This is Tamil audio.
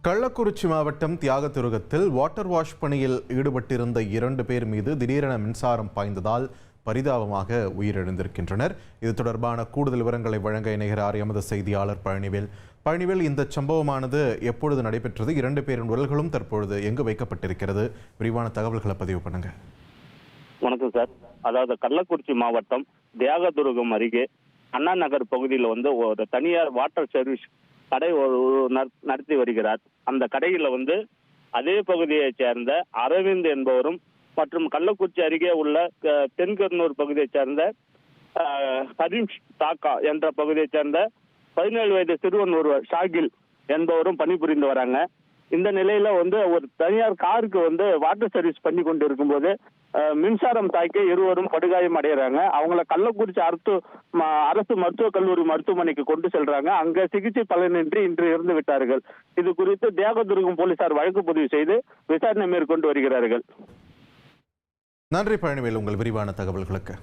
கள்ளக்குறிச்சி மாவட்டம் தியாகதுருகத்தில் வாட்டர் வாஷ் பணியில் ஈடுபட்டிருந்த 2 பேர் மீது திடீரென மின்சாரம் பாய்ந்ததால் பரிதாபமாக உயிரிழந்திருக்கின்றனர். இது தொடர்பான கூடுதல் விவரங்களை வழங்க இணைகிறார் எமது செய்தியாளர் பழனிவேல், இந்த சம்பவமானது எப்பொழுது நடைபெற்றது? 2 பேரின் உடல்களும் தற்பொழுது எங்கு வைக்கப்பட்டிருக்கிறது? விரிவான தகவல்களை பதிவு பண்ணுங்க. வணக்கம் சார். அதாவது கள்ளக்குறிச்சி மாவட்டம் தியாகதுருகம் அருகே அண்ணா நகர் பகுதியில் ஒரு தனியார் வாட்டர் சர்வீஸ் கடை நடத்தி வருகிறார். அந்த கடையில் அதே பகுதியைச் சேர்ந்த அரவிந்த் என்பவரும் மற்றும் கள்ளக்குறிச்சி அருகே உள்ள தென்கர்னூர் பகுதியைச் சேர்ந்த ஹரீம் தாக்கா என்ற பகுதியைச் சேர்ந்த 17 வயது சிறுவன் ஒருவர் ஷாகில் என்பவரும் பணிபுரிந்து வராங்க. இந்த நிலையில ஒரு தனியார் காருக்கு வாட்டர் சர்வீஸ் பண்ணி கொண்டு இருக்கும்போது மின்சாரம் தாக்கி இருவரும் படுகாயம் அடைகிறாங்க. அவங்கள கள்ளக்குறிச்சி அரசு மருத்துவக் கல்லூரி மருத்துவமனைக்கு கொண்டு செல்றாங்க. அங்க சிகிச்சை பலனின்றி இன்று இறந்து விட்டார்கள். இது குறித்து தியாகதுருகம் போலீசார் வழக்கு பதிவு செய்து விசாரணை மேற்கொண்டு வருகிறார்கள். நன்றி பழனிவேல், உங்கள் விரிவான தகவல்களுக்கு.